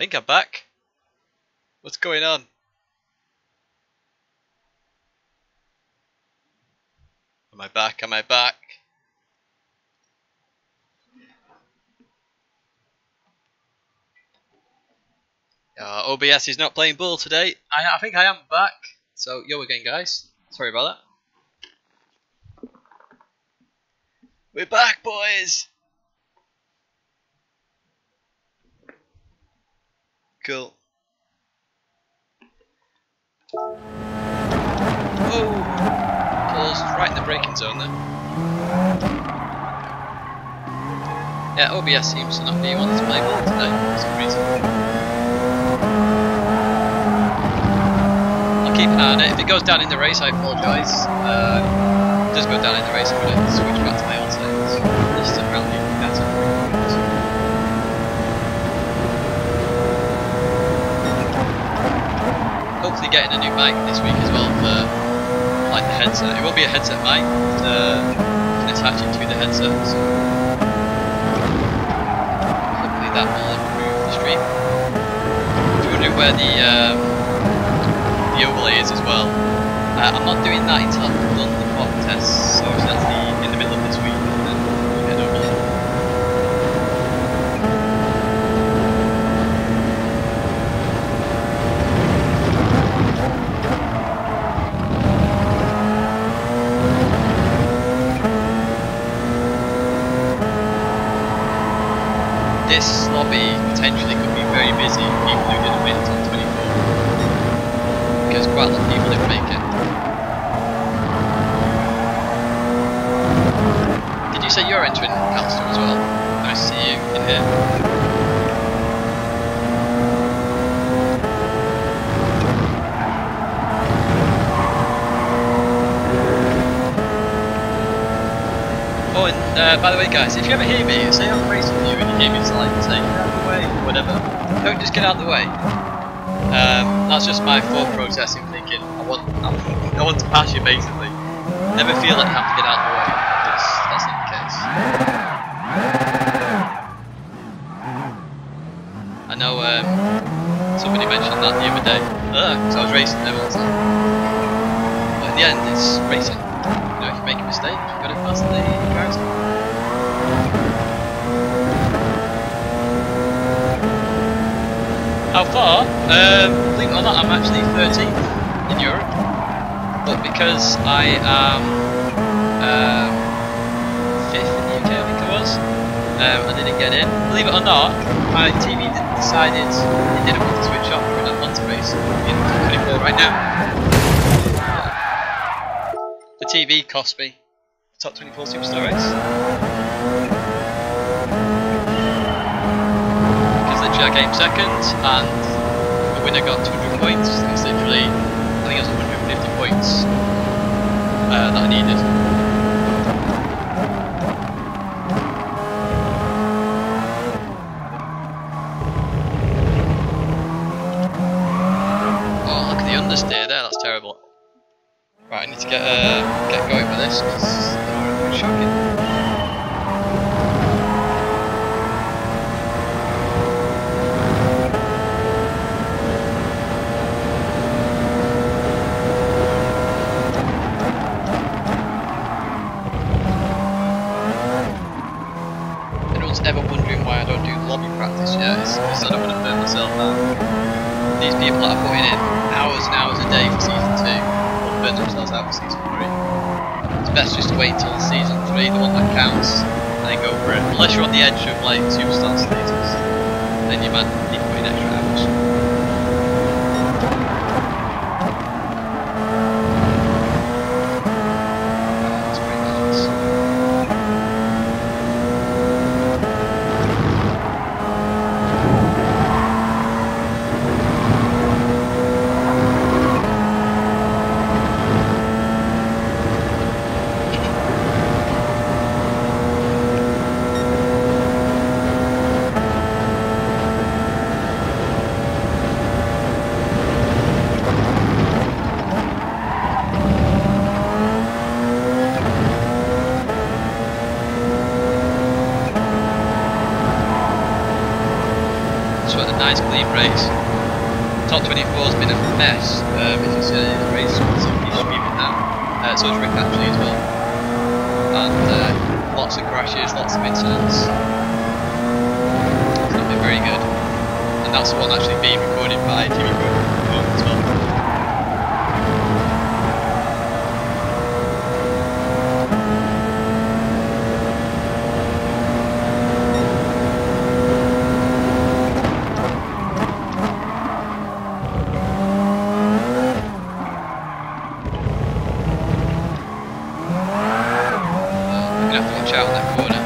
think I'm back. What's going on? Am I back? Am I back? OBS is not playing ball today. I think I am back. So, yo again, guys. Sorry about that. We're back, boys! Cool. Oh! Paused right in the braking zone there. Yeah, OBS seems to not be wanting to play ball today for some reason. I'll keep an eye on it. If it goes down in the race, I apologise. It does go down in the race, I'm going to switch back to my old settings. This is apparently better. Hopefully getting a new mic this week as well for like the headset. It won't be a headset mic, but you can attach it to the headset. So hopefully that will improve the stream. If you're wondering where the overlay is as well, I'm not doing that until I've done the pop tests, so that's in the middle of this week, and then we'll get overlay. This lobby potentially could be very busy for people who didn't wait until 24, because quite a lot of people didn't make it. Did you say you're entering Calston as well? Nice to see you in here. Oh, and by the way, guys, if you ever hear me, say I'm racing with you and you hear me like say get out of the way or whatever, don't just get out of the way. That's just my thought processing, thinking I want to pass you basically. Never feel like you have to get out of the way, because that's not the case. I know somebody mentioned that the other day, because I was racing them all the time. But in the end, it's racing. You know, if you make a mistake, you've got to pass the cars. How far? Believe it or not, I'm actually 13th in Europe, but because I am 5th in the UK, I think it was, I didn't get in. Believe it or not, my TV decided it didn't want to switch off when I want to race in 24 right now. The TV cost me the top 24 Superstar race. I came second, and the winner got 200 points. It's literally, I think it was 150 points that I needed. Oh, look at the understeer there, that's terrible. Right, I need to get going with this, because it's shocking. Ever wondering why I don't do lobby practice yet, it's because I don't want to burn myself out. These people that are putting in hours and hours a day for season 2 will burn themselves out for season 3. It's best just to wait until season 3, the one that counts, and then go for it. Unless you're on the edge of like superstar status, then you might need to put in extra hours. nice clean race. Top 24 has been a mess. If you see the race, somebody's streaming that. So is Rick actually as well. And lots of crashes, lots of incidents. It's not been very good. And that's the one actually being recorded by TV Pro as well. Out in that corner.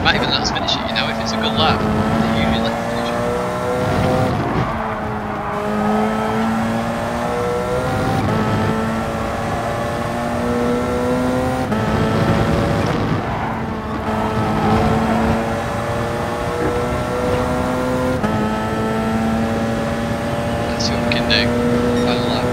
Might even let us finish it, you know, if it's a good lap. They usually let us finish it. Let's see what we can do. Final lap.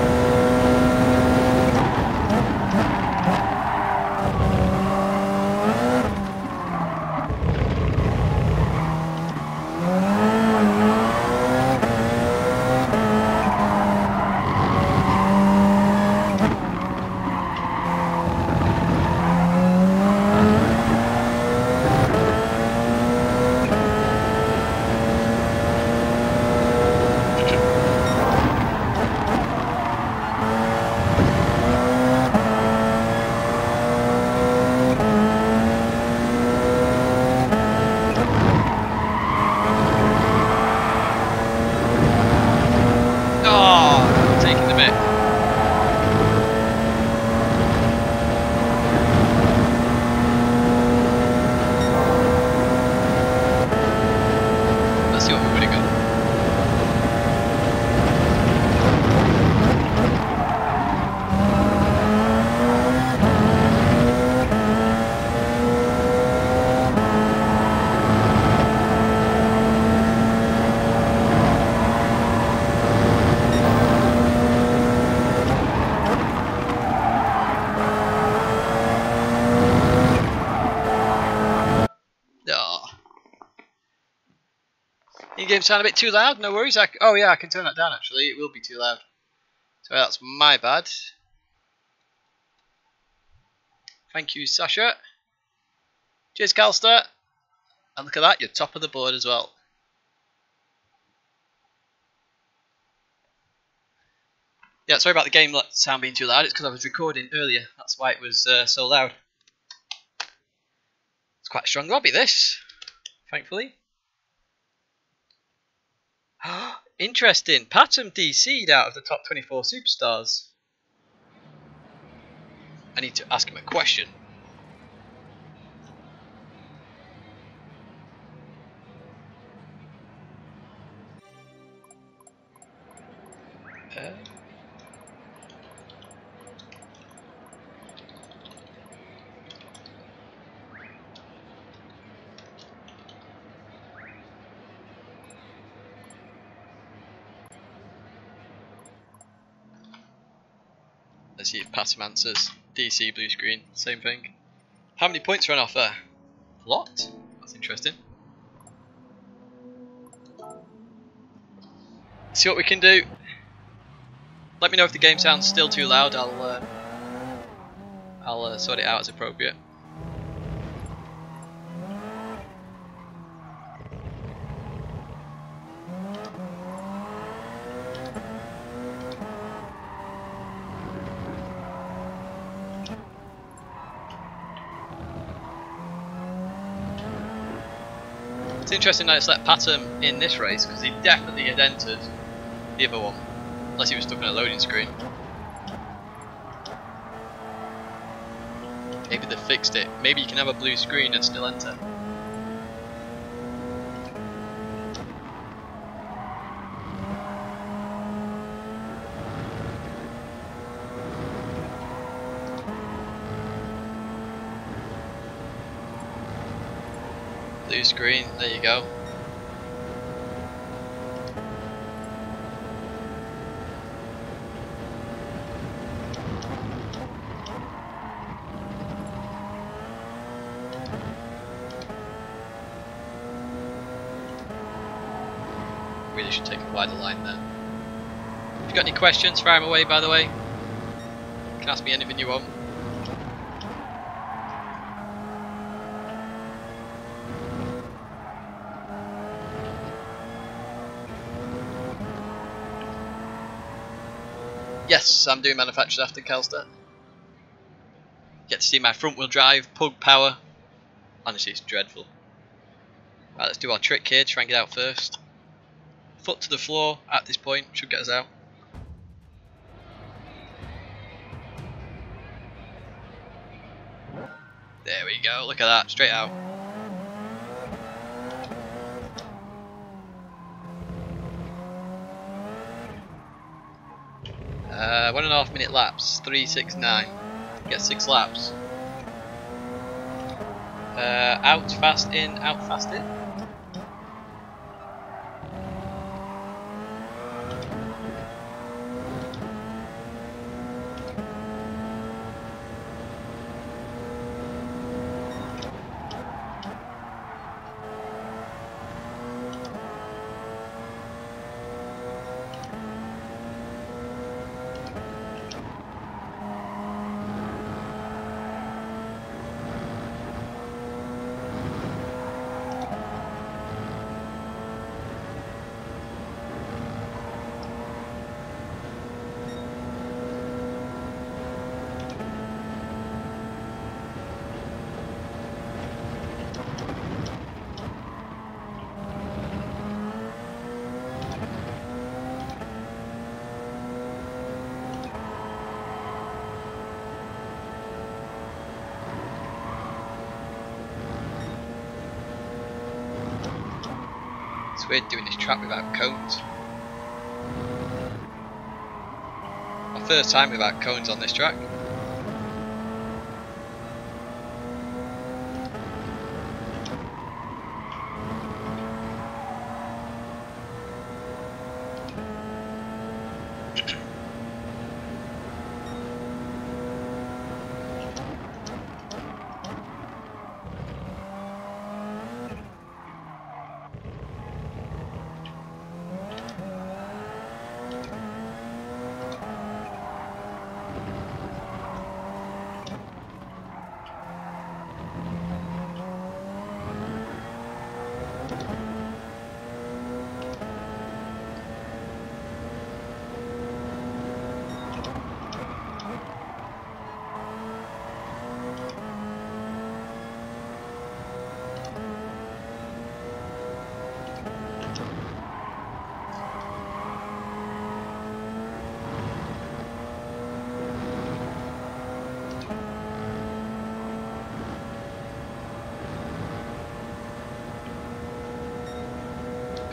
In-game sound a bit too loud? No worries. Oh yeah, I can turn that down actually. It will be too loud. So that's my bad. Thank you, Sasha. Cheers, Calster. And look at that, you're top of the board as well. Yeah, sorry about the game sound being too loud. It's because I was recording earlier. That's why it was so loud. It's quite a strong lobby, this. Thankfully. Interesting. Patum DC'd out of the top 24 superstars. I need to ask him a question. Let's see if Patum answers. DC blue screen, same thing. How many points are on offer? A lot. That's interesting. Let's see what we can do. Let me know if the game sounds still too loud. I'll sort it out as appropriate. It's interesting that it's let Pattern in this race because he definitely had entered the other one, unless he was stuck on a loading screen. Maybe they fixed it. Maybe you can have a blue screen and still enter. Blue screen, there you go. Really should take a wider line there. If you've got any questions, fire them away, by the way. You can ask me anything you want. Yes, I'm doing manufacturers after Calstar. Get to see my front wheel drive, pug power. Honestly, it's dreadful. Right, let's do our trick here, try and get out first. Foot to the floor at this point, should get us out. There we go, look at that, straight out. Uh, 1.5 minute laps, 3:69. Get 6 laps. Out fast in, out fast in. It's weird doing this track without cones. My first time without cones on this track.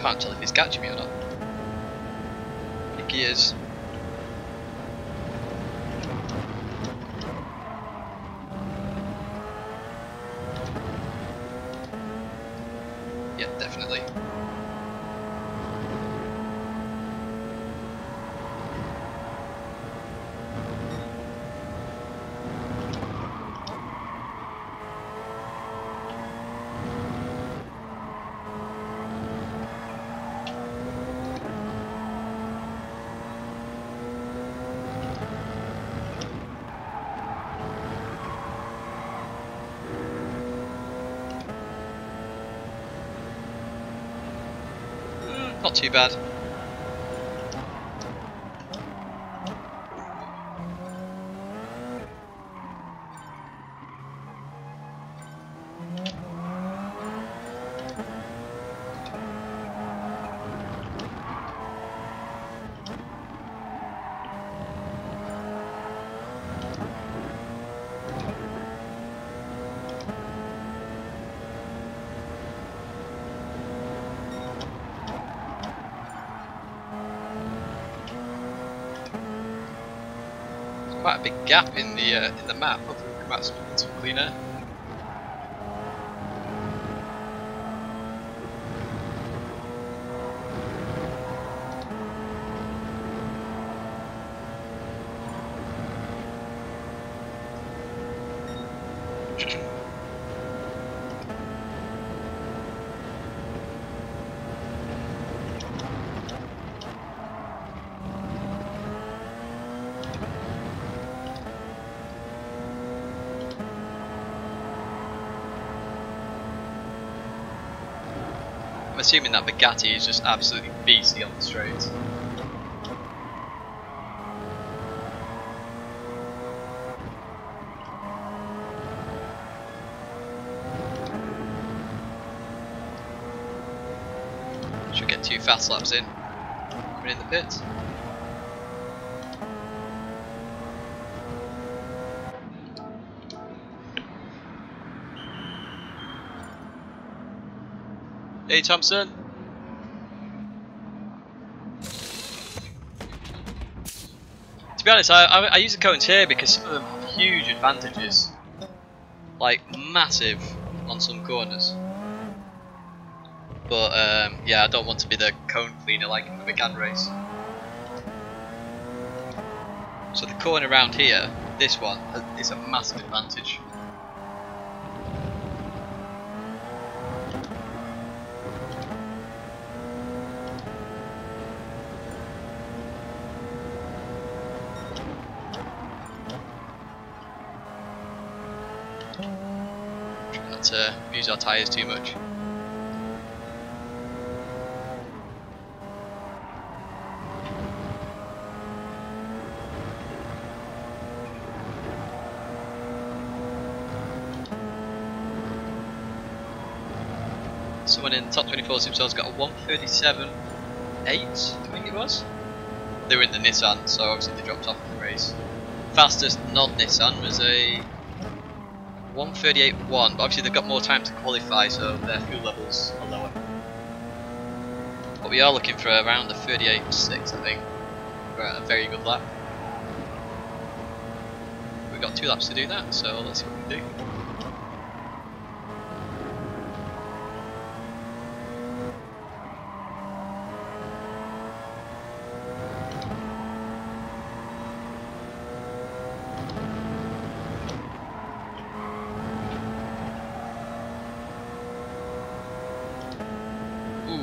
Can't tell if he's catching me or not. I think he is. Yeah, definitely. Not too bad. quite a big gap in the map. Hopefully we can come out some clean air. I'm assuming that Bugatti is just absolutely beastly on the straight. Should get 2 fast laps in. Coming in the pits. Hey Thompson. To be honest, I use the cones here because some of them have huge advantages, like massive on some corners. But yeah, I don't want to be the cone cleaner like in the Megane race. So the corner around here, this one, is a massive advantage. Try not to use our tyres too much. Someone in the top 24 themselves got a 1:37.8, I think it was. They were in the Nissan, so obviously they dropped off in the race. Fastest non-Nissan was a 1:38.1, but obviously they've got more time to qualify, so their fuel levels are lower. But we are looking for around the 38.6, I think, for a very good lap. We've got 2 laps to do that, so let's see what we can do.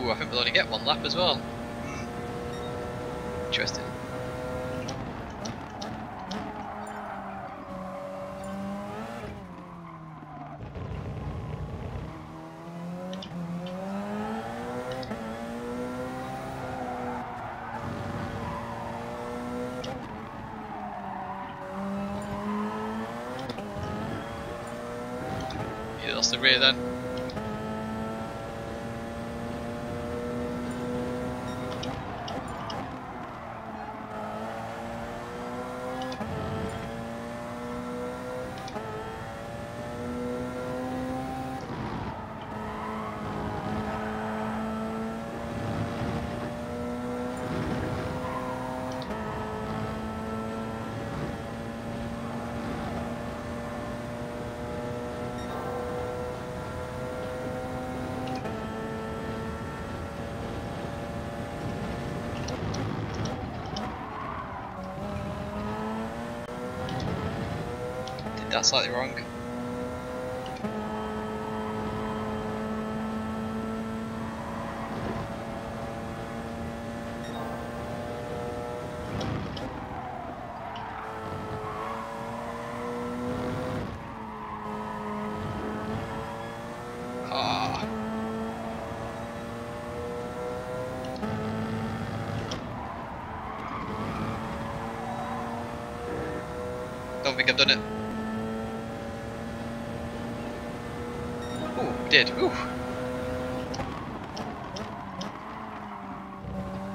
I think we'll only get 1 lap as well. Interesting. You lost the rear then. That's slightly wrong. Ah. Don't think I've done it. Did. Ooh.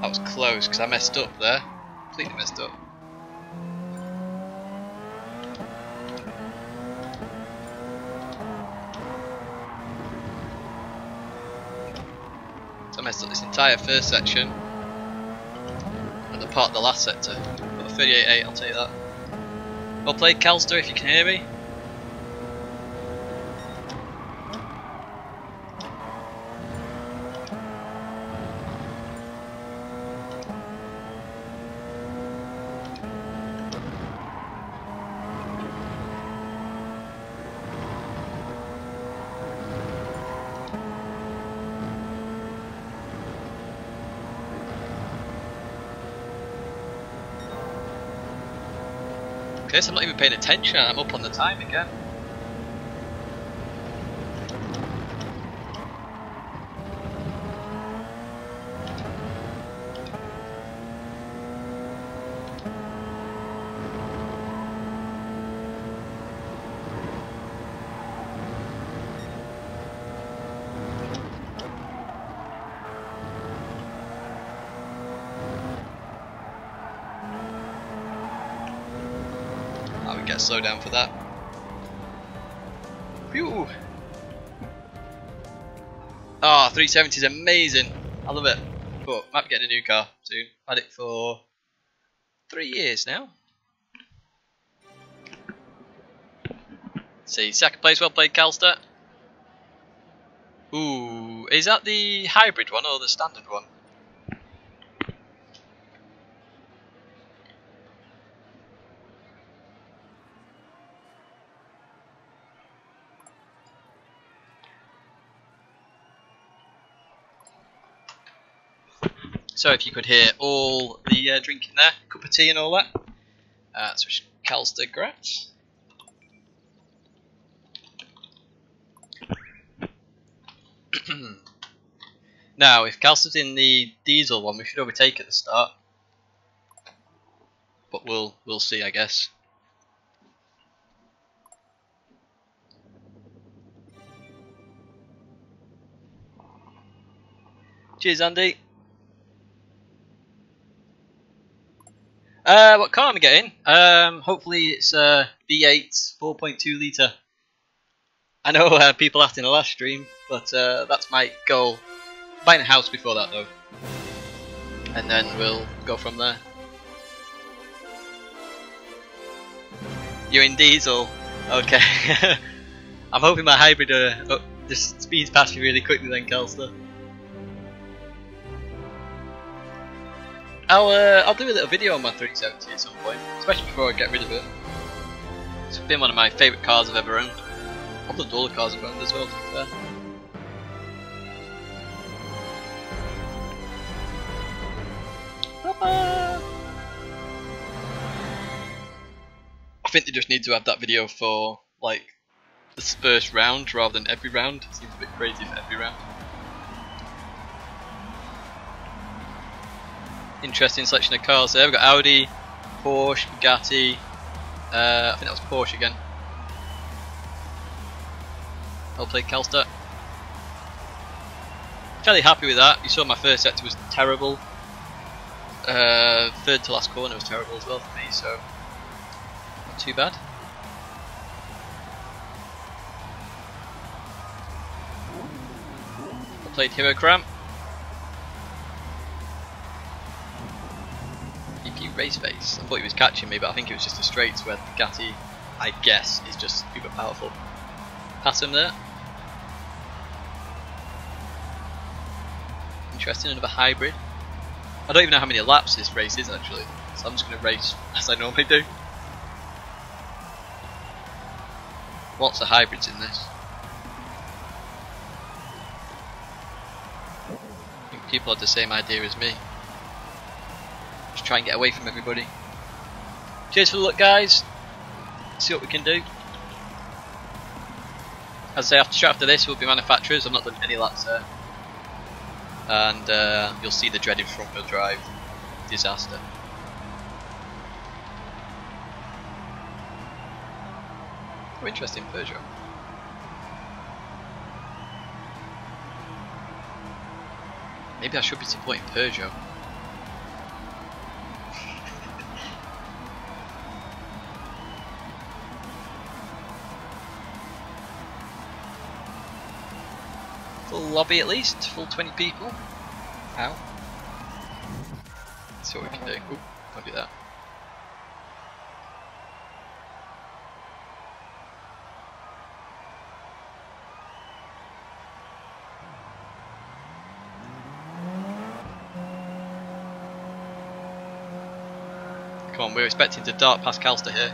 That was close because I messed up there. Completely messed up. So I messed up this entire first section and the part of the last sector. But 38.8, I'll take that. Well played, Calster, if you can hear me. Okay, so I'm not even paying attention, I'm up on the time again. I would get slow down for that. Phew! Ah, 370 is amazing. I love it. But might be getting a new car soon. Had it for 3 years now. Let's see, second place, well played, Calster. Ooh, is that the hybrid one or the standard one? So if you could hear all the drinking there, cup of tea and all that. So Calster Grat. Now, if Calster's in the diesel one, we should overtake at the start. But we'll see, I guess. Cheers, Andy. What car am I getting? Hopefully it's a V8 4.2 litre. I know people asked in the last stream, but that's my goal. Buying a house before that though, and then we'll go from there. You're in diesel, okay. I'm hoping my hybrid just speeds past you really quickly then, Calster. I'll do a little video on my 370 at some point, especially before I get rid of it. It's been one of my favourite cars I've ever owned. I've loved all the cars I've owned as well, to be fair. I think they just need to have that video for like the first round rather than every round. It seems a bit crazy for every round. Interesting selection of cars there. We've got Audi, Porsche, Bugatti. I think that was Porsche again. Well played, Calster. Fairly happy with that. You saw my first sector was terrible. Third to last corner was terrible as well for me, so not too bad. I played Hero Cram. EP Race Face. I thought he was catching me, but I think it was just a straight where the Bugatti, I guess, is just super powerful. Pass him there. Interesting, another hybrid. I don't even know how many laps this race is actually, so I'm just going to race as I normally do. Lots of hybrids in this. I think people had the same idea as me. Just try and get away from everybody. Cheers for the look, guys. See what we can do. As I say, straight after this we'll be manufacturers. I've not done any laps there. And you'll see the dreaded front wheel drive disaster. Oh, interesting, Peugeot. Maybe I should be supporting Peugeot. Full lobby at least, full 20 people. Ow. Let's see what we can do. Ooh, don't do that. Come on, we're expecting to dart past Calster here.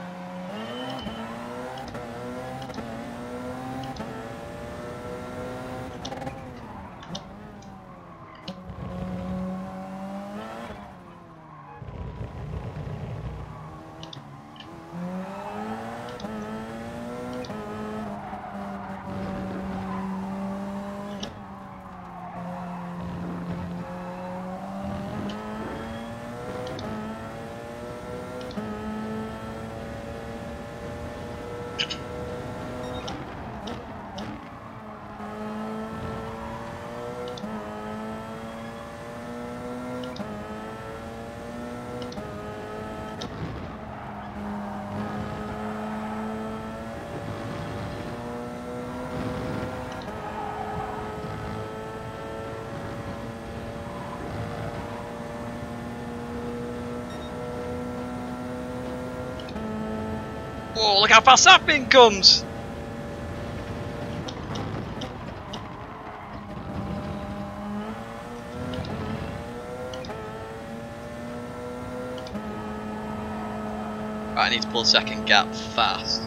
Whoa, look how fast that thing comes! Right, I need to pull a second gap fast.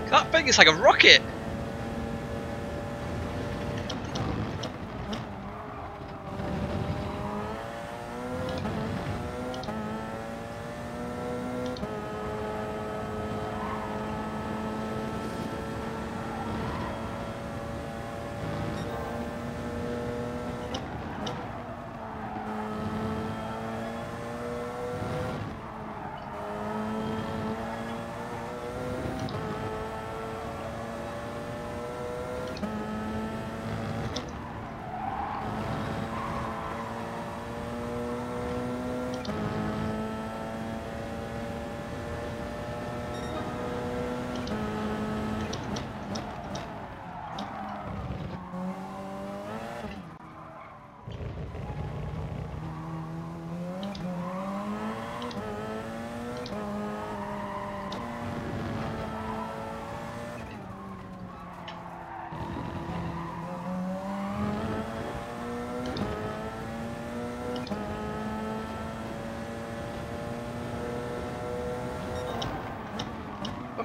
That thing is like a rocket!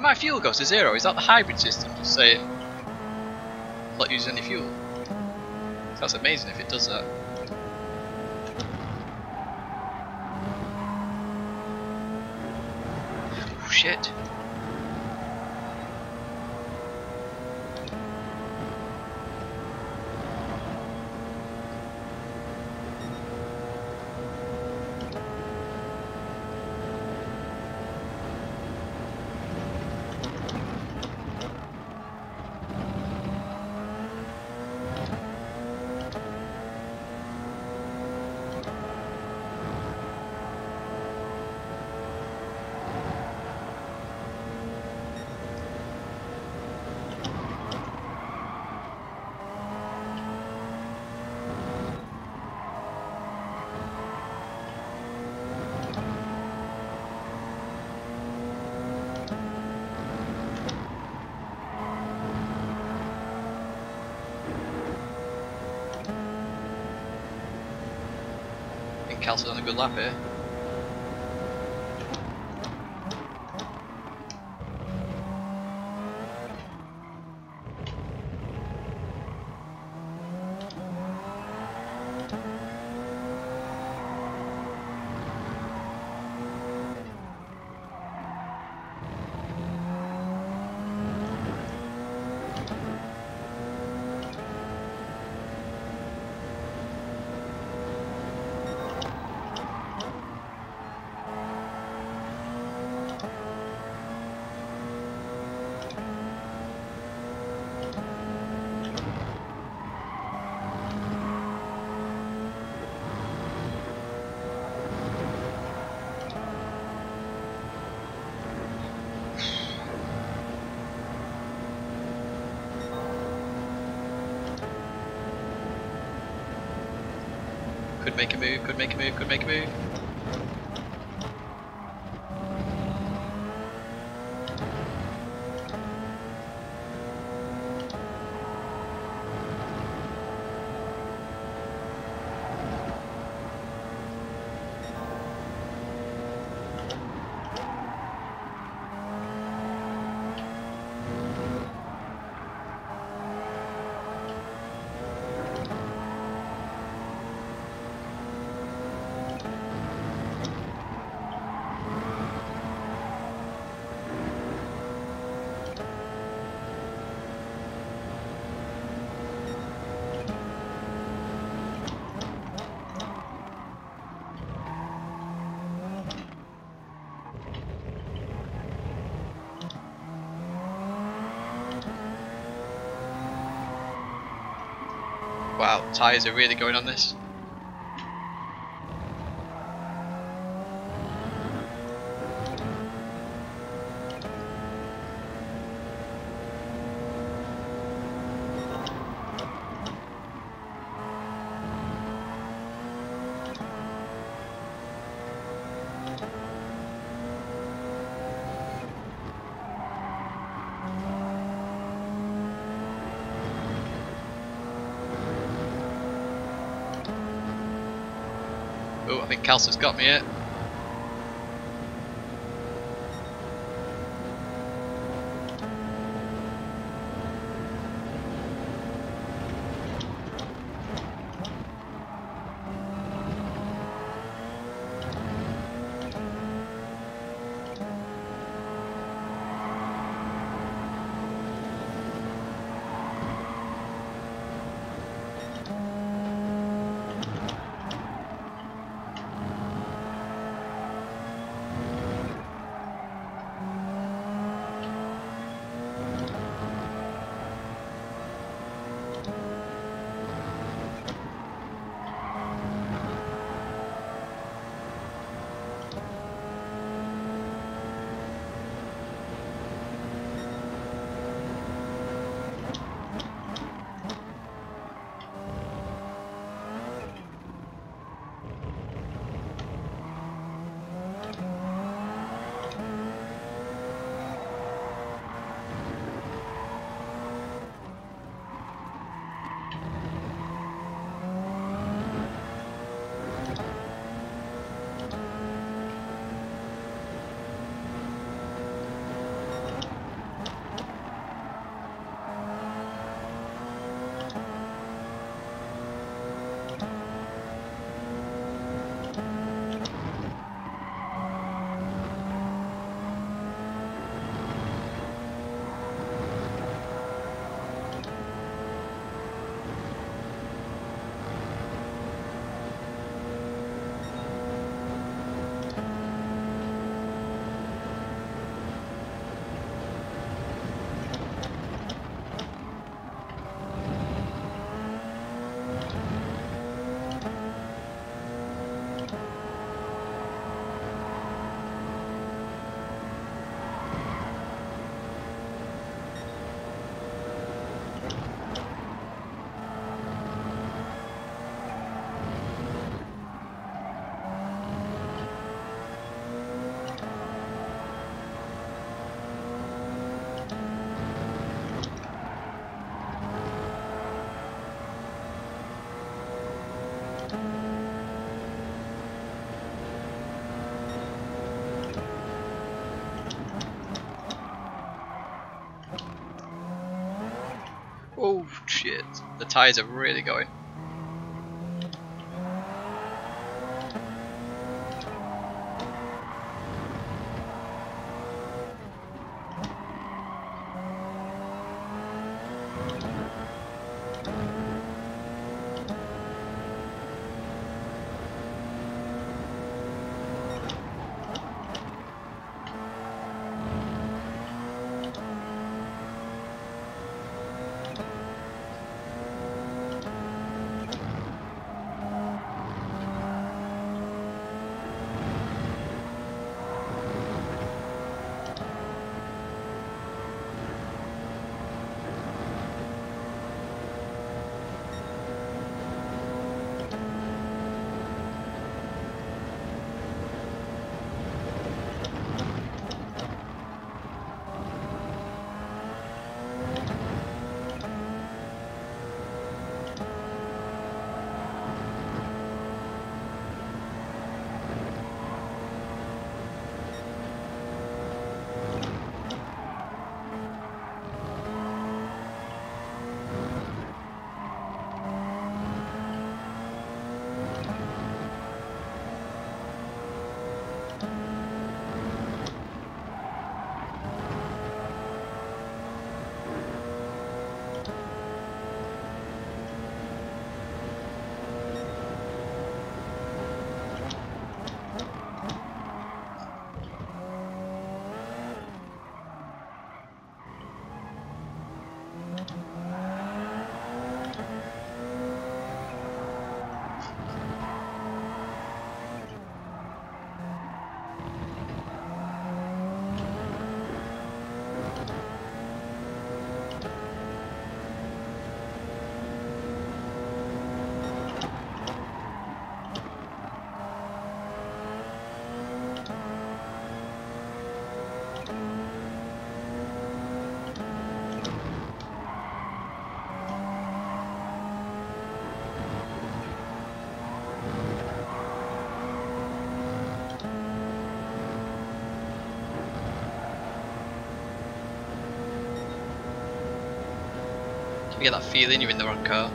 When my fuel goes to zero, is that the hybrid system? Just say it not using any fuel. That's amazing if it does that. Oh, shit. Kelsey's on a good lap here. Could make a move, could make a move, could make a move. Wow, tyres are really going on this. Oh, I think Kelsey's got me here. shit. The tyres are really going. You get that feeling you're in the wrong car.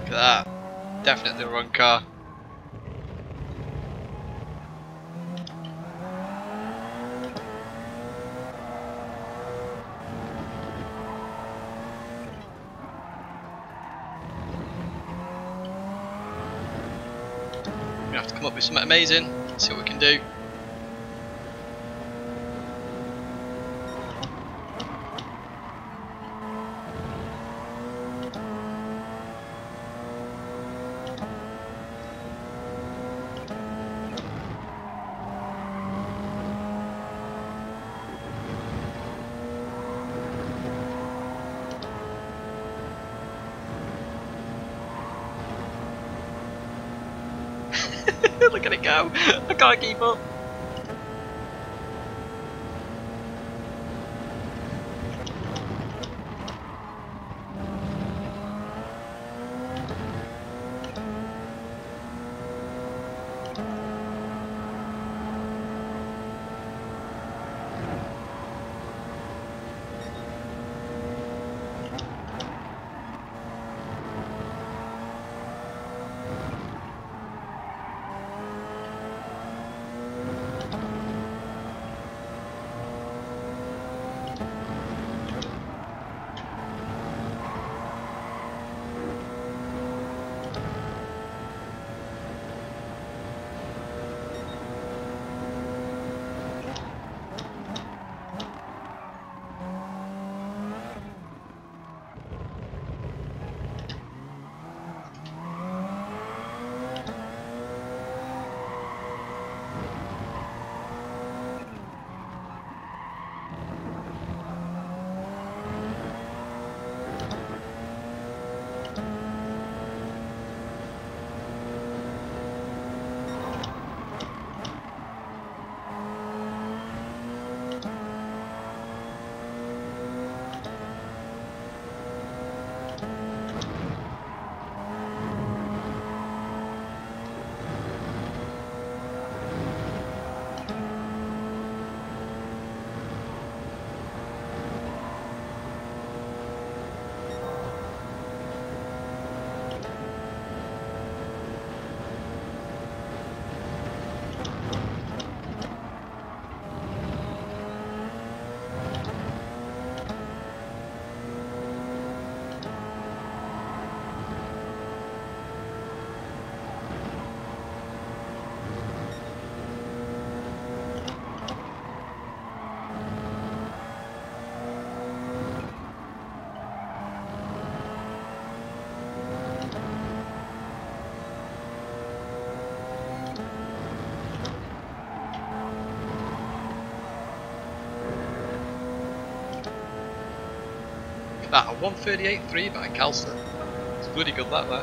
Look at that. Definitely the wrong car. We have to come up with something amazing. See what we can do. Look at it go. I can't keep up. That a 138.3 by Calster. It's bloody good that there.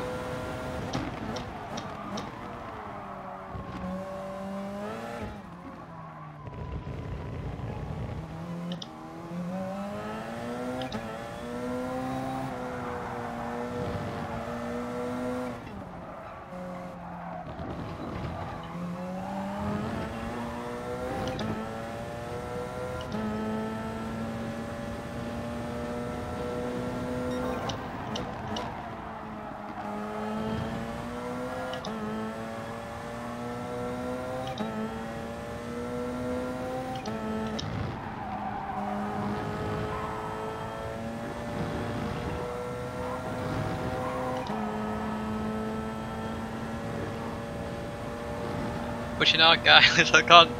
Pushing hard, guys. I can't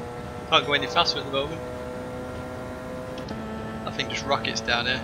go any faster at the moment. That thing just rockets down here.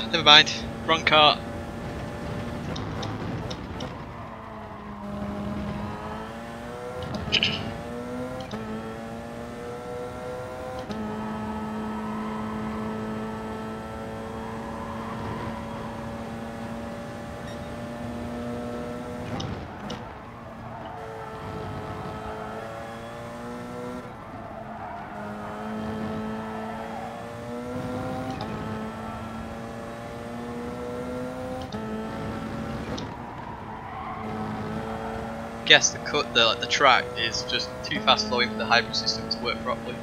Never mind, wrong car. Guess the track is just too fast flowing for the hybrid system to work properly.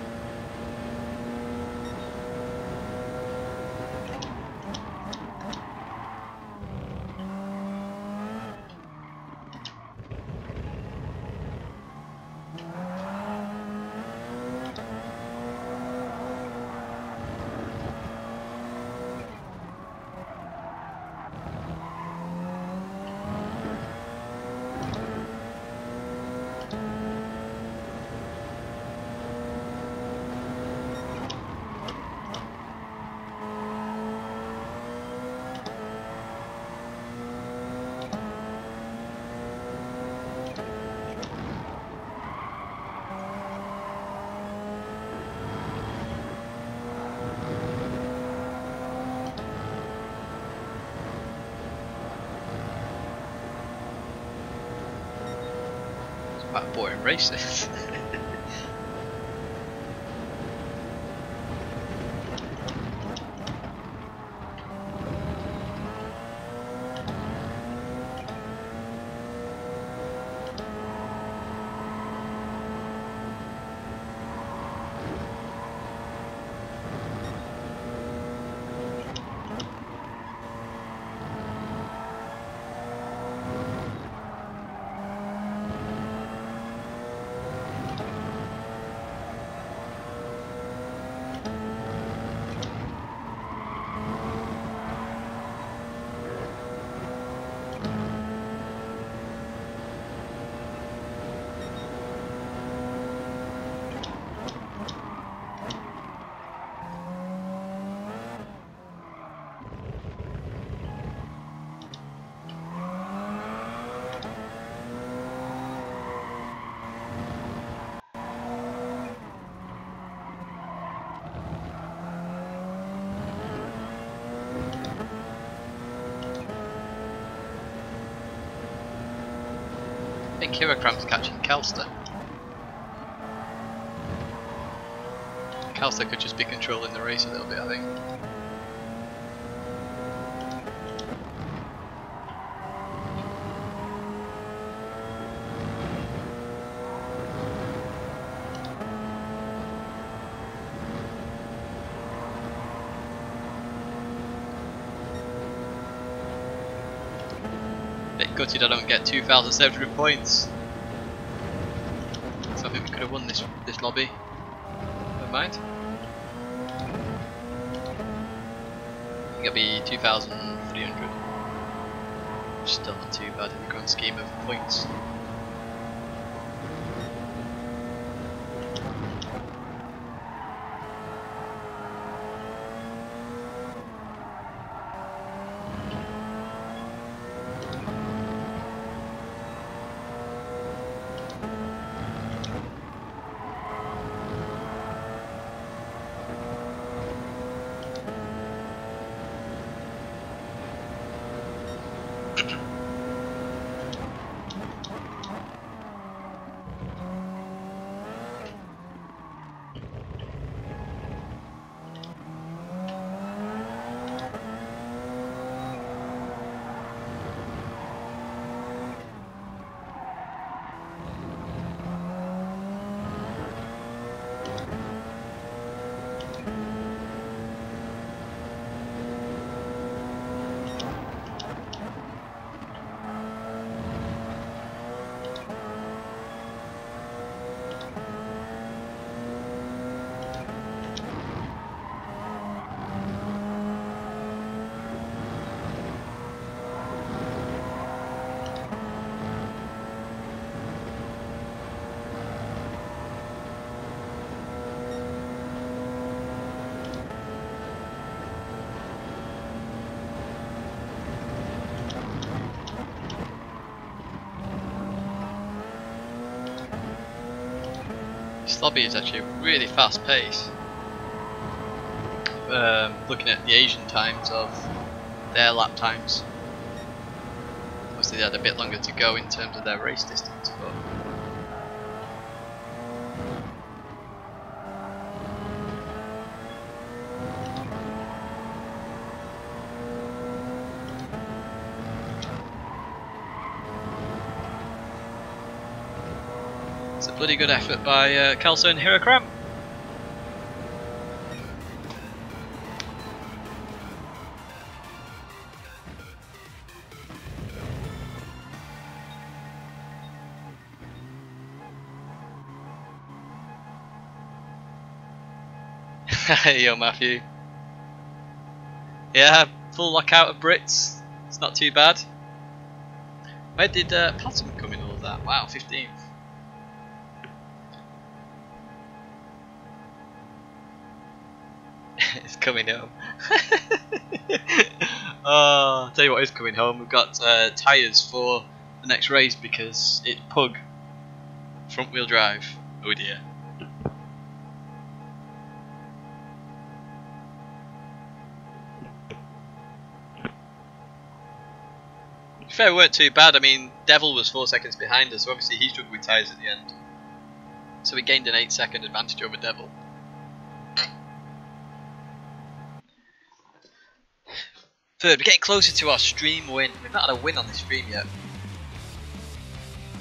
Quite a boring race this. think Hirocramp's catching Kelster. Kelster could just be controlling the race a little bit, I think. Bit gutted I don't get 2,700 points. So I think we could have won this lobby. Never mind. I think it'll be 2,300. Which is still not too bad in the grand scheme of points. This lobby is actually really fast paced. Looking at the Asian times of their lap times. Obviously they had a bit longer to go in terms of their race distance, but it's a bloody good effort by Kelso and Hirocramp. Yo Matthew. Yeah, full lockout of Brits. It's not too bad. Where did Platinum come in all of that? Wow, 15th. It's coming home. Oh, I'll tell you what is coming home. We've got tyres for the next race because it's Pug front wheel drive. Oh dear. Fair, we weren't too bad. I mean, Devil was 4 seconds behind us, so obviously he struggled with tyres at the end. So we gained an 8-second advantage over Devil. Third, we're getting closer to our stream win. We've not had a win on this stream yet.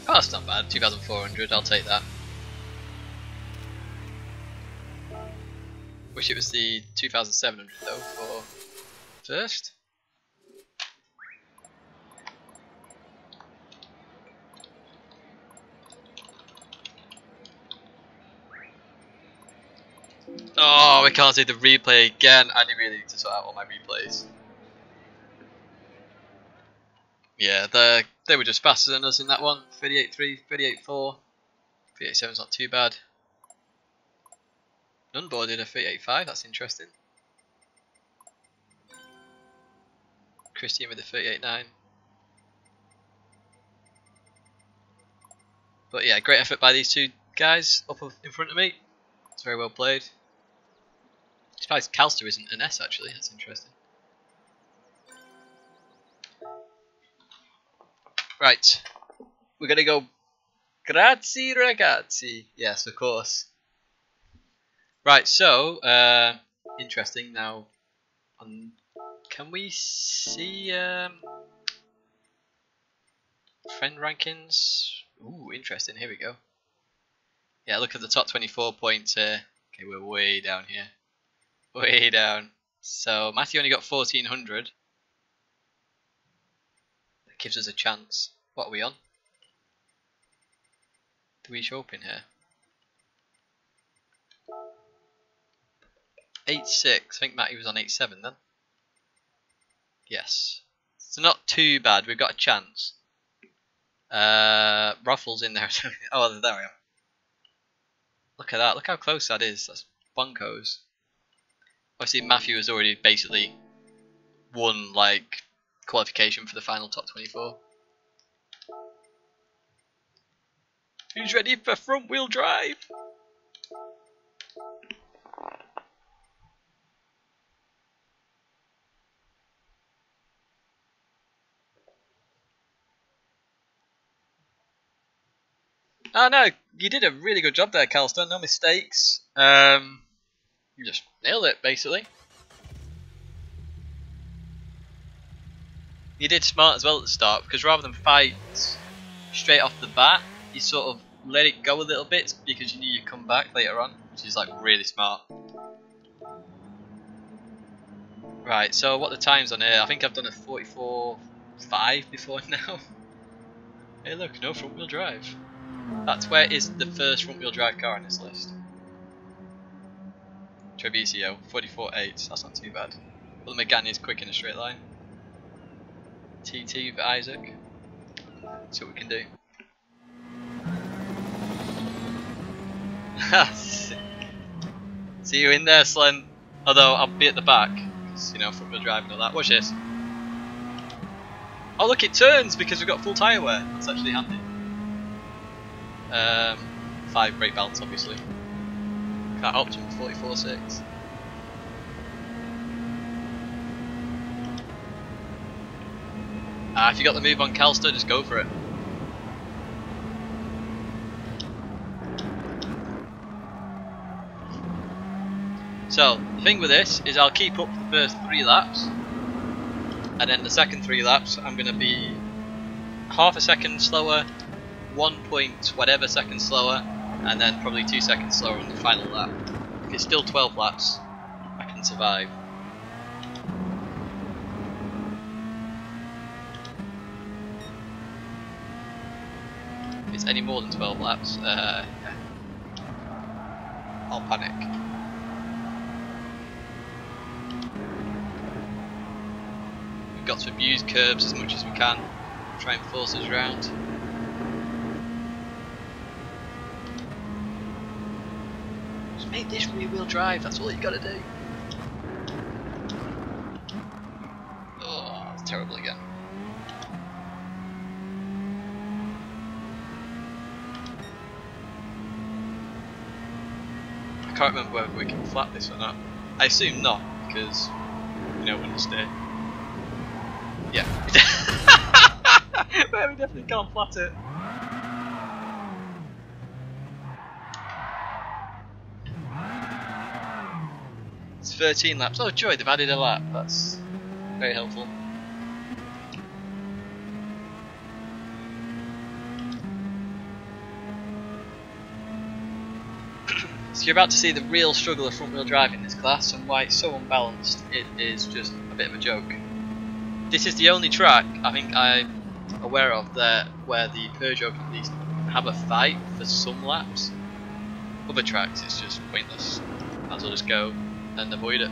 Oh, that's not bad. 2,400, I'll take that. Wish it was the 2,700 though for first. Oh, we can't see the replay again. I really need to sort out all my replays. Yeah, they were just faster than us in that one. 38.3, 38.4, 38.7's not too bad. Nunbo did a 38.5, that's interesting. Christian with a 38.9. But yeah, great effort by these two guys up in front of me. It's very well played. I'm surprised Calster isn't an S actually, that's interesting. Right, we're going to go Grazie ragazzi. Yes, of course. Right, so interesting now. Can we see friend rankings? Ooh, interesting. Here we go. Yeah, look at the top 24 points here. Okay, we're way down here. Way down. So Matthew only got 1400. That gives us a chance. What are we on? Do we show up in here? 8.6. I think Matthew was on 8.7 then. Yes. So not too bad. We've got a chance. Ruffles in there. Oh, there we are. Look at that. Look how close that is. That's bunkos. Obviously, Matthew has already basically won like qualification for the final top 24. Who's ready for front wheel drive? Oh no, you did a really good job there, Calston. No mistakes. You just nailed it, basically. You did smart as well at the start, because rather than fight straight off the bat, you sort of let it go a little bit because you knew you'd come back later on, which is like really smart. Right, so what the time's on here? I think I've done a 44.5 before now. Hey look, no front wheel drive. That's where is the first front wheel drive car on this list. Trebizio, 44.8, that's not too bad. Well, Megane is quick in a straight line. TT for Isaac. See what we can do. See you in there, Slen. Although I'll be at the back, because you know, front wheel drive and all that. Watch this. Oh look, it turns because we've got full tyre wear. That's actually handy. 5 brake balance, obviously. That optimum 44.6. If you got the move on Calster, just go for it. So, the thing with this is I'll keep up the first 3 laps, and then the second 3 laps I'm going to be half a second slower, 1 point whatever second slower, and then probably 2 seconds slower on the final lap. If it's still 12 laps, I can survive. If it's any more than 12 laps, I'll panic. We've got to abuse curbs as much as we can, try and force us round. Just make this rear wheel drive, that's all you gotta do. Oh, that's terrible again. I can't remember whether we can flat this or not. I assume not, because we know when to stay. Yeah. Well, we definitely can't flat it. It's 13 laps. Oh joy, they've added a lap. That's very helpful. So you're about to see the real struggle of front wheel drive in this class and why it's so unbalanced. It is just a bit of a joke. This is the only track I think I'm aware of there where the Peugeot can at least have a fight for some laps. Other tracks it's just pointless. Might as well just go and avoid it.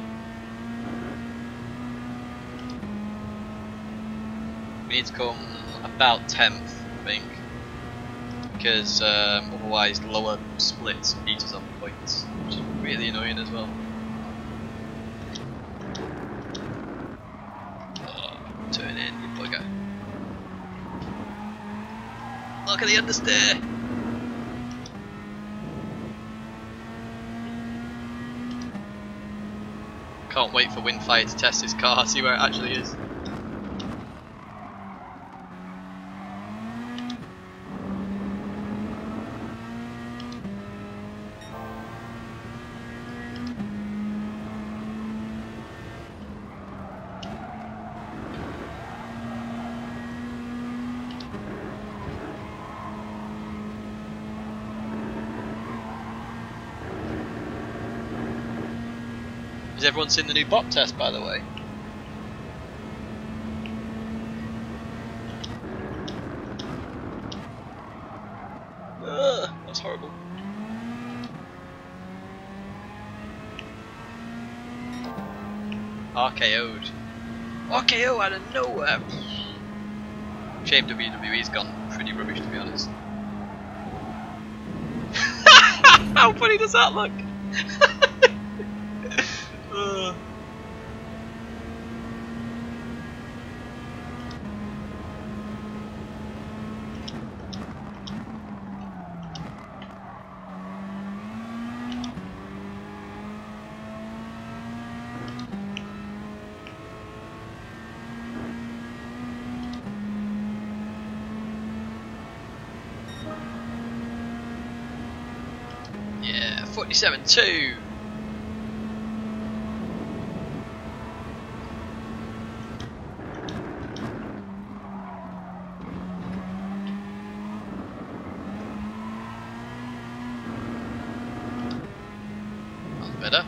We need to come about 10th, I think, because otherwise lower splits beat us on points, which is really annoying as well. Oh, turn in, you bugger. Look at the understeer! Can't wait for Windfire to test his car, see where it actually is. Has everyone seen the new bot test, by the way? Ugh, that's horrible. RKO'd. RKO out of nowhere! Shame WWE's gone pretty rubbish, to be honest. How funny does that look? Yeah, 47.2. That's better.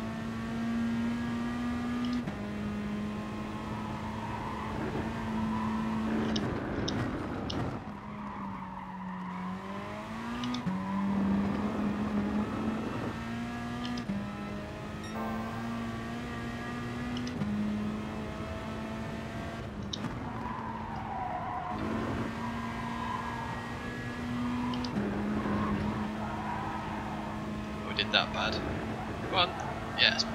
Did that bad. Come on. Yes.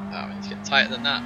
Oh, we need to get tighter than that.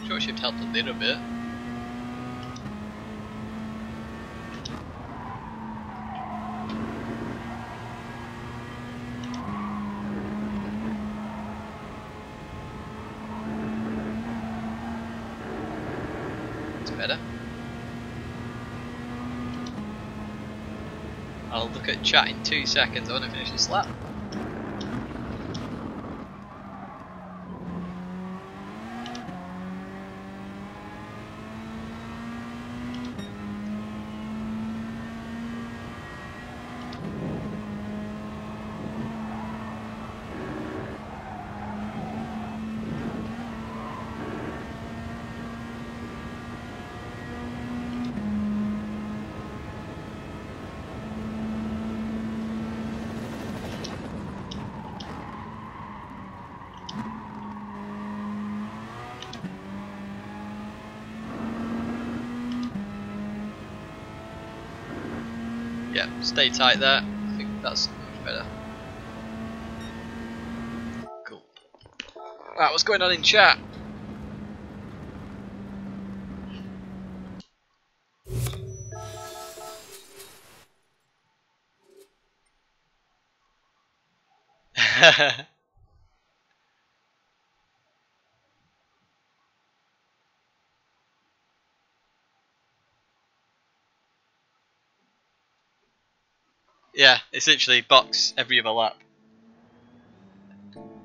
Short shift helped a little bit. It's better. I'll look at chat in 2 seconds. I want to finish this lap. Yeah, stay tight there. I think that's much better. Cool. Right, what's going on in chat? Yeah, it's literally box every other lap.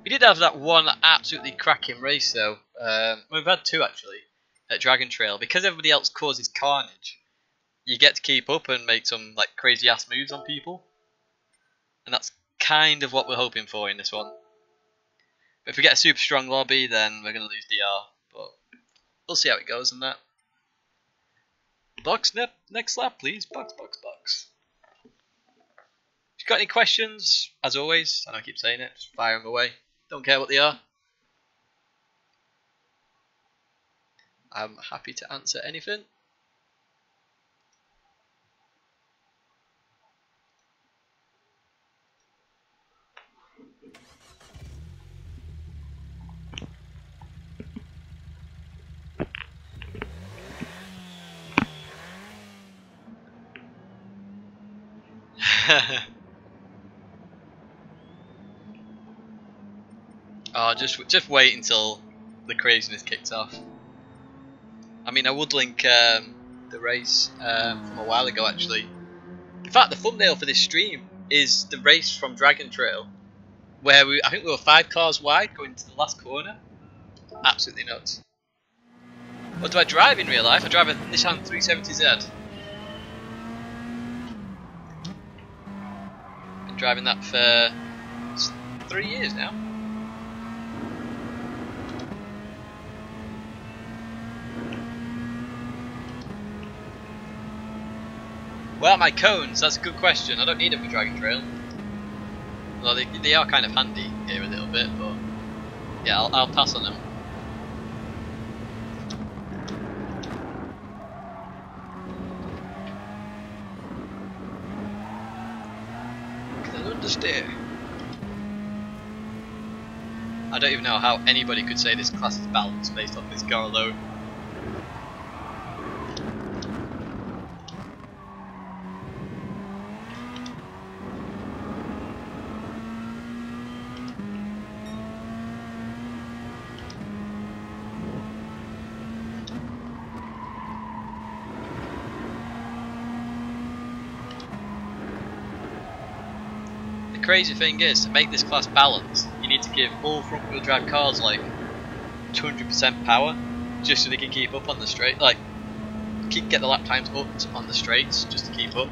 We did have that one absolutely cracking race though. We've had two actually. at Dragontrail, because everybody else causes carnage, you get to keep up and make some like crazy ass moves on people. And that's kind of what we're hoping for in this one. But if we get a super strong lobby, then we're going to lose DR. But we'll see how it goes in that. Box, next lap, please. Box. If you've got any questions, as always, I know I keep saying it, just fire them away. Don't care what they are. I'm happy to answer anything. Oh, just wait until the craziness kicks off. I mean, I would link the race from a while ago, actually. In fact, the thumbnail for this stream is the race from Dragontrail, where I think we were 5 cars wide going to the last corner. Absolutely nuts. What do I drive in real life? I drive a Nissan 370Z. Been driving that for 3 years now. Well, my cones, that's a good question. I don't need them for Dragontrail. Well, they are kind of handy here a little bit, but yeah, I'll pass on them. Can I understand? I don't even know how anybody could say this class is balanced based off this car alone. The crazy thing is, to make this class balanced, you need to give all front wheel drive cars like 200% power, just so they can keep up on the straight, like get the lap times up on the straights, just to keep up.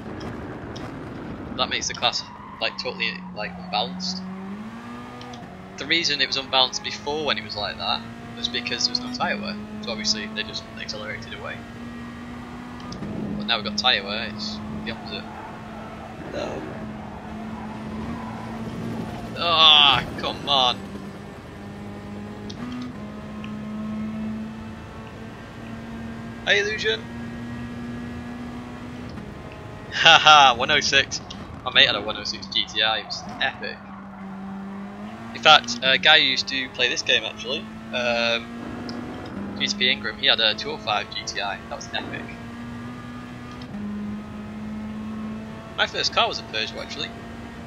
That makes the class like totally like unbalanced. The reason it was unbalanced before when it was like that was because there was no tyre wear, so obviously they just accelerated away. But now we've got tyre wear, it's the opposite. No. Ah, oh, come on. Hey, Illusion. Haha, 106. My mate had a 106 GTI, it was epic. In fact, a guy who used to play this game actually, GTP Ingram, he had a 205 GTI, that was epic. My first car was a Peugeot actually.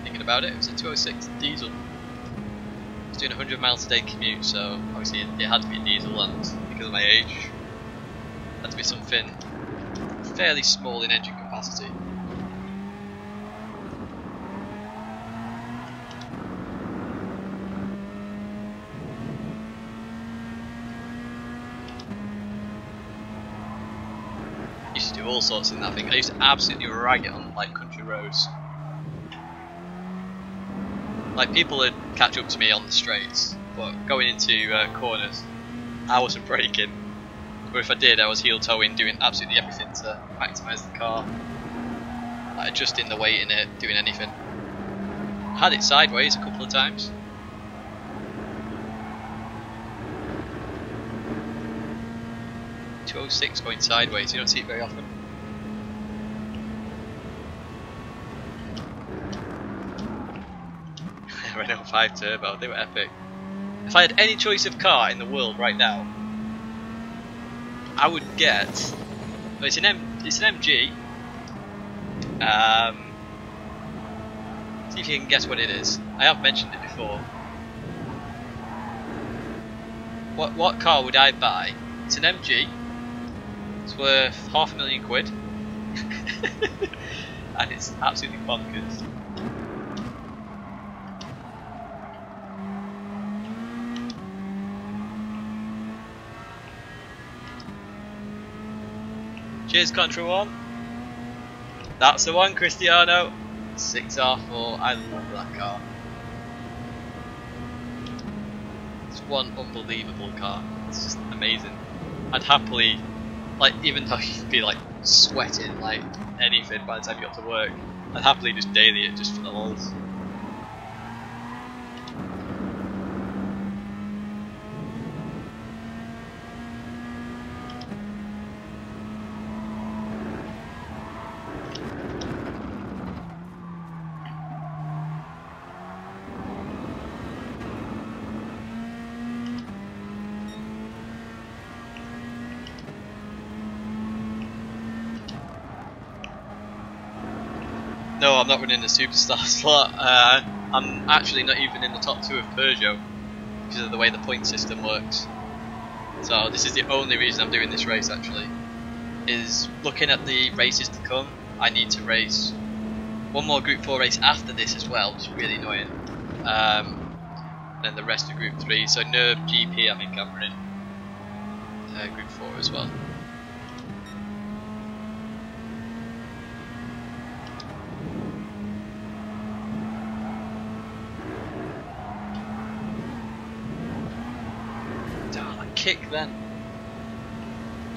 Thinking about it was a 206 diesel. I was doing 100 miles a day commute, so obviously it had to be a diesel, and because of my age, it had to be something fairly small in engine capacity. Used to do all sorts in that thing. I used to absolutely rag it on like country roads. Like, people would catch up to me on the straights, but going into corners, I wasn't braking. Or if I did, I was heel towing, doing absolutely everything to maximise the car. Like, adjusting the weight in it, doing anything. I had it sideways a couple of times. .206 going sideways, you don't see it very often. Renault 5 Turbo, they were epic. If I had any choice of car in the world right now, I would get. Well, it's an MG. See if you can guess what it is. I have mentioned it before. What car would I buy? It's an MG. It's worth £500,000 and it's absolutely bonkers. Cheers, Contra 1. That's the one, Cristiano. 6R4. I love that car. It's one unbelievable car. It's just amazing. I'd happily, like, even though you'd be like sweating like anything by the time you got to work, I'd happily just daily it just for the lols. No, I'm not running the Superstar slot. I'm actually not even in the top 2 of Peugeot because of the way the point system works. So this is the only reason I'm doing this race actually. Is looking at the races to come, I need to race one more Group 4 race after this as well, which is really annoying. And then the rest of Group 3, so Nerve GP I think I'm running Group 4 as well. Kick then.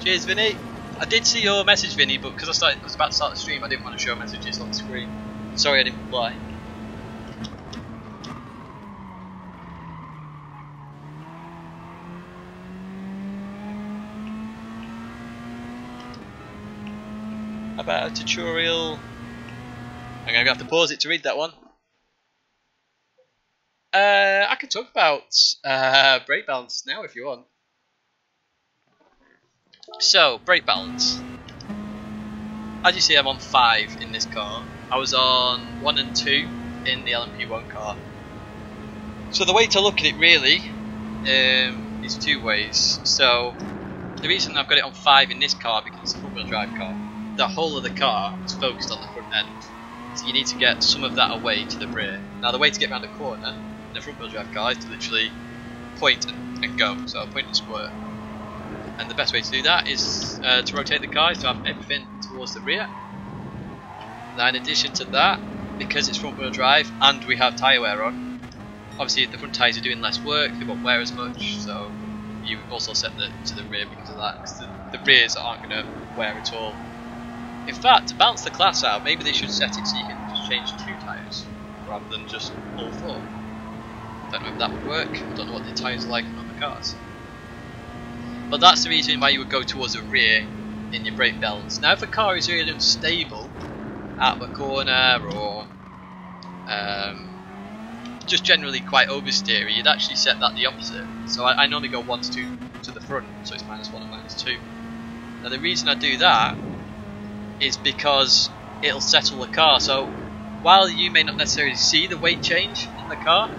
Cheers, Vinny. I did see your message, Vinny, but because I was about to start the stream, I didn't want to show messages on the screen. Sorry I didn't reply. About a tutorial. I'm gonna have to pause it to read that one. I can talk about brake balance now if you want. So, brake balance. As you see, I'm on 5 in this car. I was on 1 and 2 in the LMP1 car. So the way to look at it really is 2 ways. So the reason I've got it on 5 in this car because it's a front wheel drive car. The whole of the car is focused on the front end. So you need to get some of that away to the rear. Now the way to get around a corner in a front wheel drive car is to literally point and go. So point and squirt. And the best way to do that is to rotate the car to have everything towards the rear. Now in addition to that, because it's front wheel drive and we have tyre wear on, obviously the front tyres are doing less work, they won't wear as much, so you also set to the rear because of that, because the rears aren't going to wear at all. In fact, to balance the class out, maybe they should set it so you can just change 2 tyres rather than just all 4. Don't know if that would work, I don't know what the tyres are like on the cars. But that's the reason why you would go towards the rear in your brake balance. Now if a car is really unstable out of a corner or just generally quite oversteery, you'd actually set that the opposite. So I normally go 1 to 2 to the front, so it's -1 and -2. Now the reason I do that is because it'll settle the car. So while you may not necessarily see the weight change in the car,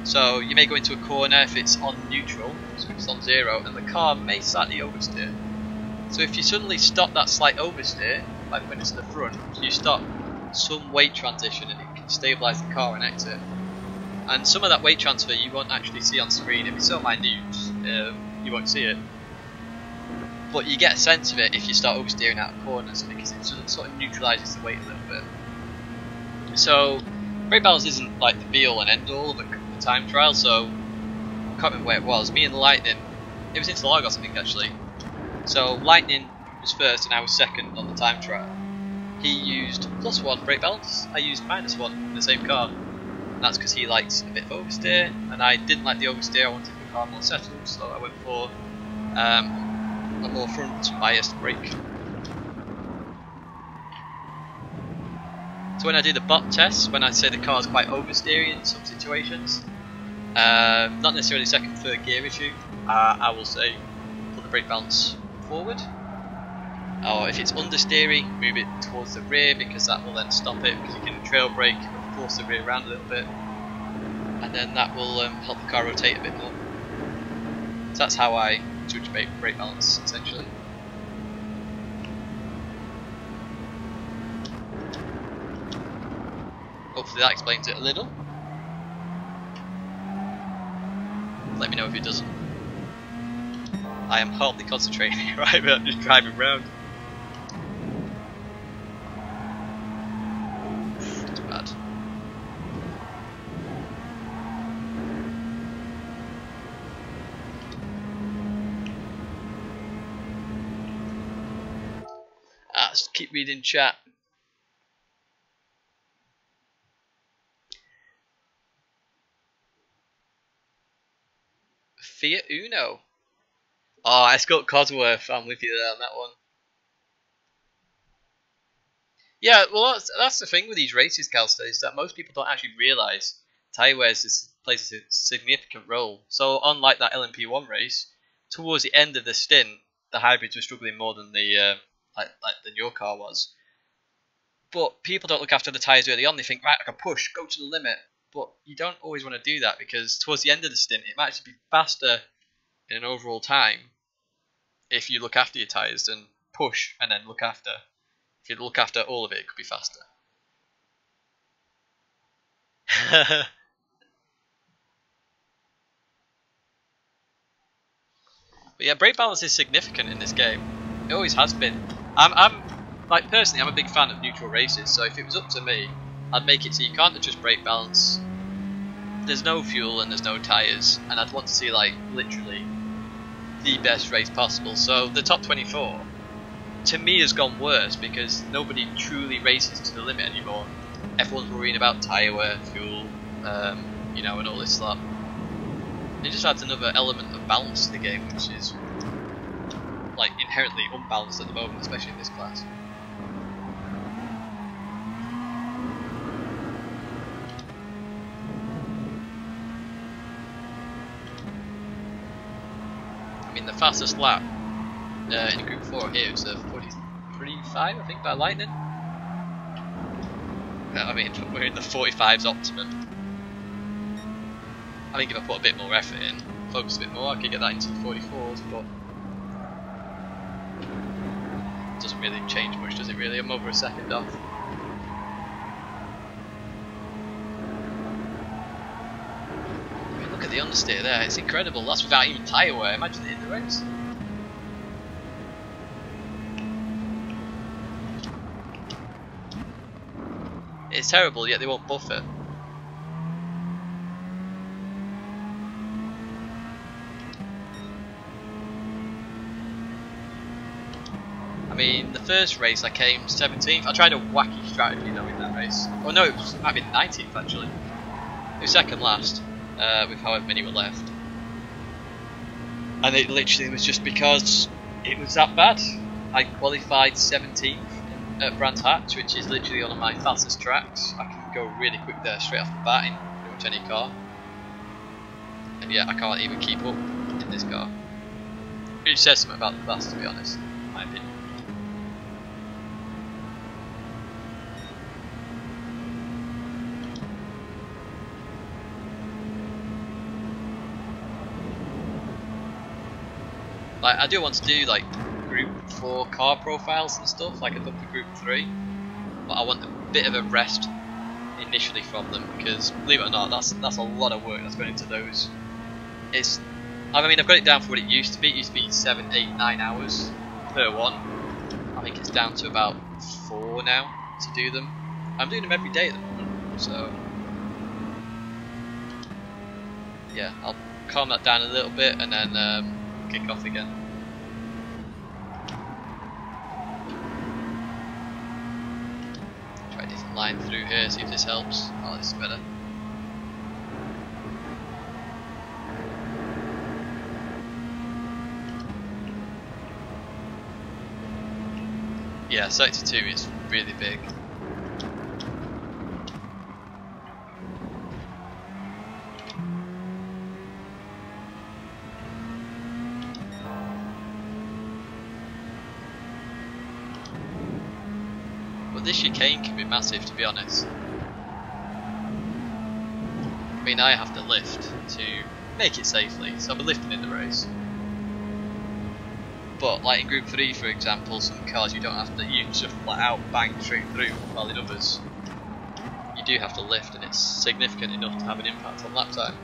so you may go into a corner if it's on neutral, so if it's on 0, and the car may slightly oversteer. So if you suddenly stop that slight oversteer, like when it's to the front, you stop some weight transition and it can stabilise the car and exit. And some of that weight transfer you won't actually see on screen. If it's so minute, you won't see it. But you get a sense of it if you start oversteering out of corners because it sort of neutralises the weight a little bit. So brake balance isn't like the be all and end all of the time trial, so I can't remember where it was. Me and Lightning, it was in Lagos I think actually. So Lightning was first and I was second on the time trial. He used +1 brake balance, I used -1 in the same car. And that's because he liked a bit of oversteer and I didn't like the oversteer, I wanted the car more settled, so I went for a more front biased brake. So when I do the bot test, when I say the car's quite oversteering in some situations, not necessarily second, third gear issue, I will say put the brake balance forward. Or if it's understeering, move it towards the rear because that will then stop it, because you can trail brake and force the rear around a little bit, and then that will help the car rotate a bit more. So that's how I judge brake balance essentially. Hopefully that explains it a little. Let me know if it doesn't. I am hardly concentrating right, but I'm just driving around. Let's keep reading chat. Fiat Uno. Oh, Escort Cosworth. I'm with you there on that one. Yeah, well, that's the thing with these races, Calster, is that most people don't actually realise tyre wear plays a significant role. So, unlike that LMP1 race, towards the end of the stint, the hybrids were struggling more than than your car was. But people don't look after the tyres early on. They think, right, I can push, go to the limit. But you don't always want to do that because towards the end of the stint, it might actually be faster in an overall time if you look after your tyres than push and then look after. If you look after all of it, it could be faster. But yeah, brake balance is significant in this game. It always has been. I'm like personally, I'm a big fan of neutral races. So if it was up to me, I'd make it so you can't adjust brake balance. There's no fuel and there's no tyres, and I'd want to see like literally the best race possible. So the top 24 to me has gone worse because nobody truly races to the limit anymore. Everyone's worrying about tyre wear, fuel, you know, and all this stuff. It just adds another element of balance to the game, which is like inherently unbalanced at the moment, especially in this class. I mean, the fastest lap in Group 4 here is 43.5, I think, by Lightning. I mean, we're in the 45's optimum. I think if I put a bit more effort in, focus a bit more, I could get that into the 44s, but it doesn't really change much, does it really? I'm over a second off. I mean, look at the understeer there, it's incredible. That's without even tyre wear. Imagine it in the race. It's terrible, yet they won't buff it. I mean, the first race I came 17th. I tried a wacky strategy though in that race. Oh no, it might have been 19th actually. It was second last, with however many were left. And it literally was just because it was that bad. I qualified 17th at Brands Hatch, which is literally one of my fastest tracks. I can go really quick there straight off the bat in pretty much any car. And yeah, I can't even keep up in this car. Which says something about the class, to be honest, in my opinion. Like, I do want to do like Group 4 car profiles and stuff, like I've done for Group 3, but I want a bit of a rest initially from them because, believe it or not, that's a lot of work that's going into those. I mean, I've got it down for what it used to be. It used to be 7, 8, 9 hours per one. I think it's down to about 4 now to do them. I'm doing them every day at the moment, so yeah, I'll calm that down a little bit and then kick off again. Try a different line through here, see if this helps. Oh, this is better. Yeah, sector 2 is really big. This chicane can be massive, to be honest. I mean, I have to lift to make it safely, so I'll be lifting in the race. But like in Group 3, for example, some cars you don't have to, you just flat out bang straight through, while in others you do have to lift, and it's significant enough to have an impact on lap time.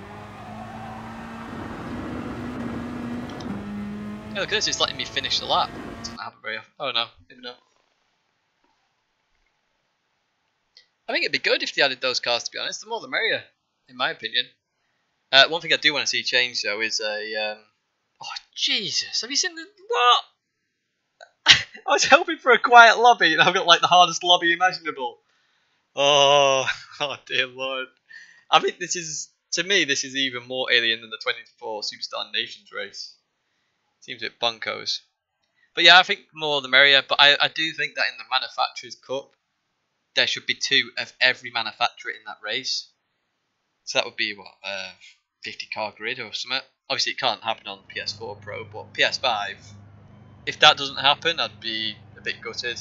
Yeah, look at this, it's letting me finish the lap. It doesn't happen very often. Oh no, maybe not. I think it'd be good if they added those cars, to be honest. The more the merrier, in my opinion. One thing I do want to see change, though, is a... oh, Jesus. Have you seen the... What? I was hoping for a quiet lobby, and I've got like the hardest lobby imaginable. Oh, oh dear lord. I think this is, to me, this is even more alien than the 24 Superstar Nations race. Seems a bit bunkos. But yeah, I think more the merrier. But I do think that in the Manufacturers' Cup, there should be 2 of every manufacturer in that race. So that would be, what, 50-car grid or something. Obviously, it can't happen on PS4 Pro, but PS5, if that doesn't happen, I'd be a bit gutted.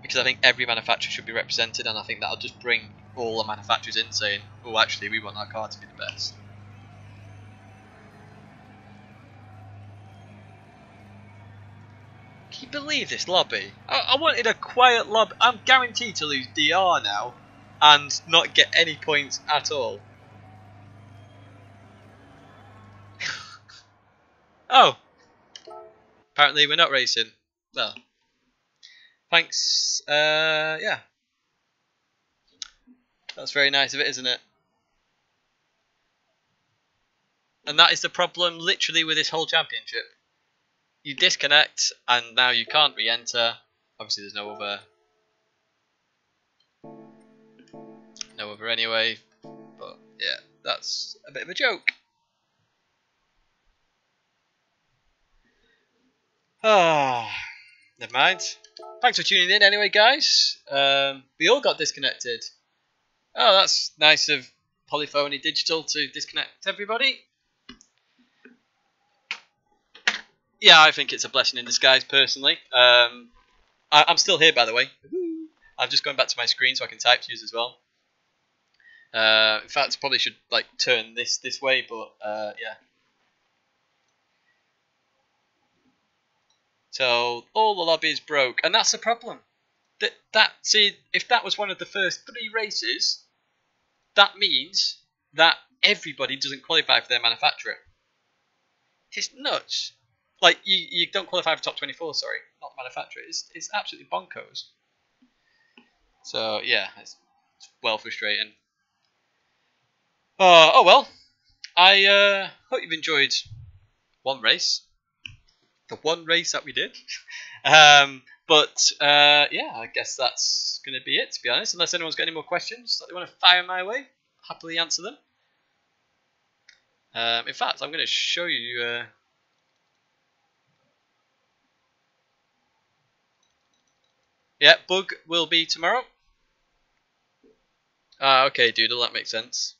Because I think every manufacturer should be represented, and I think that'll just bring all the manufacturers in saying, oh, actually, we want our car to be the best. Can you believe this lobby? I wanted a quiet lobby. I'm guaranteed to lose DR now and not get any points at all. Oh, apparently we're not racing. Well, thanks. Yeah, that's very nice of it, isn't it? And that is the problem, literally, with this whole championship. You disconnect, and now you can't re-enter. Obviously, there's no other anyway. But yeah, that's a bit of a joke. Ah, never mind. Thanks for tuning in anyway, guys. We all got disconnected. Oh, that's nice of Polyphony Digital to disconnect everybody. Yeah, I think it's a blessing in disguise, personally. I'm still here, by the way. I'm just going back to my screen so I can type to you as well. In fact, I probably should like turn this way, but yeah. So all the lobbies broke, and that's the problem. See, if that was one of the first 3 races, that means that everybody doesn't qualify for their manufacturer. It's nuts. Like you don't qualify for top 24. Sorry, not the manufacturer. It's absolutely bonkers. So yeah, it's well frustrating. Oh well. I hope you've enjoyed one race. The one race that we did. But yeah, I guess that's going to be it, to be honest. Unless anyone's got any more questions that they want to fire my way, I'll happily answer them. In fact, I'm going to show you... yeah, bug will be tomorrow. Okay, Doodle, that makes sense.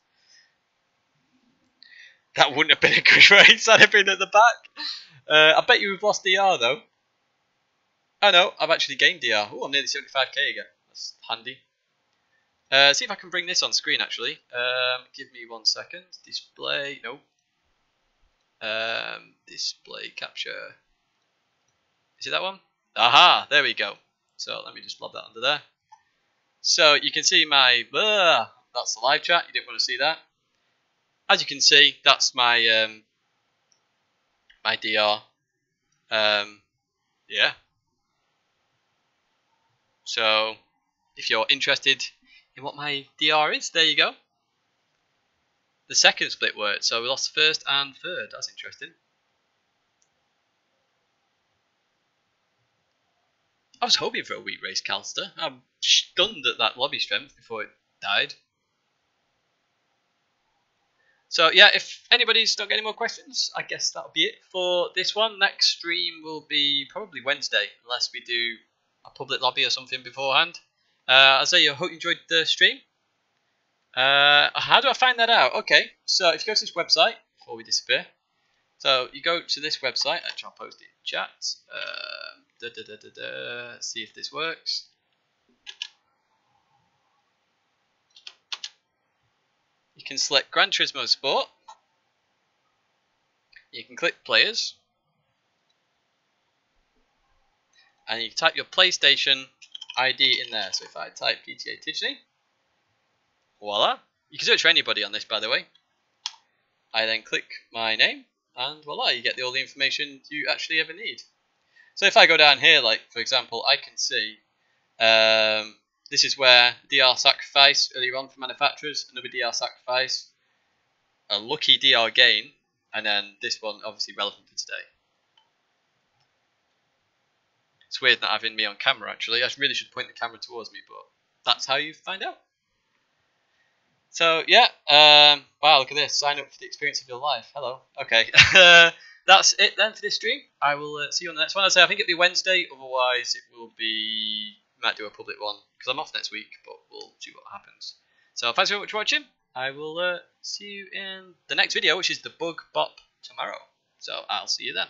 That wouldn't have been a good race. I'd have been at the back. I bet you we've lost DR, though. Oh, no, I've actually gained DR. Oh, I'm nearly 75k again. That's handy. See if I can bring this on screen, actually. Give me 1 second. Display. No. Display capture. Is it that one? Aha, there we go. So let me just lob that under there. So you can see my... that's the live chat. You didn't want to see that. As you can see, that's my my DR. Yeah. So if you're interested in what my DR is, there you go. The second split worked, so we lost first and third. That's interesting. I was hoping for a wheat race, Calster. I'm stunned at that lobby strength before it died. So yeah, if anybody's not got any more questions, I guess that'll be it for this one. Next stream will be probably Wednesday, unless we do a public lobby or something beforehand. I say I hope you enjoyed the stream. How do I find that out? Okay, so if you go to this website, before we disappear, so you go to this website, actually I'll post it in chat, see if this works. You can select Gran Turismo Sport, you can click Players, and you can type your PlayStation ID in there. So if I type GTA Tidgney, voila. You can search for anybody on this, by the way. I then click my name, and voila, you get all the information you actually ever need. So if I go down here, like for example, I can see this is where DR sacrifice earlier on for manufacturers, another DR sacrifice, a lucky DR gain, and then this one obviously relevant for today. It's It's weird not having me on camera, actually. I really should point the camera towards me, but that's how you find out. So, yeah. Wow, look at this. Sign up for the experience of your life. Hello. Okay. That's it then for this stream. I will see you on the next one. I say I think it'll be Wednesday. Otherwise, it will be... Might do a public one, because I'm off next week, but we'll see what happens. So, thanks very much for watching. I will see you in the next video, which is the Bug Bop tomorrow. So, I'll see you then.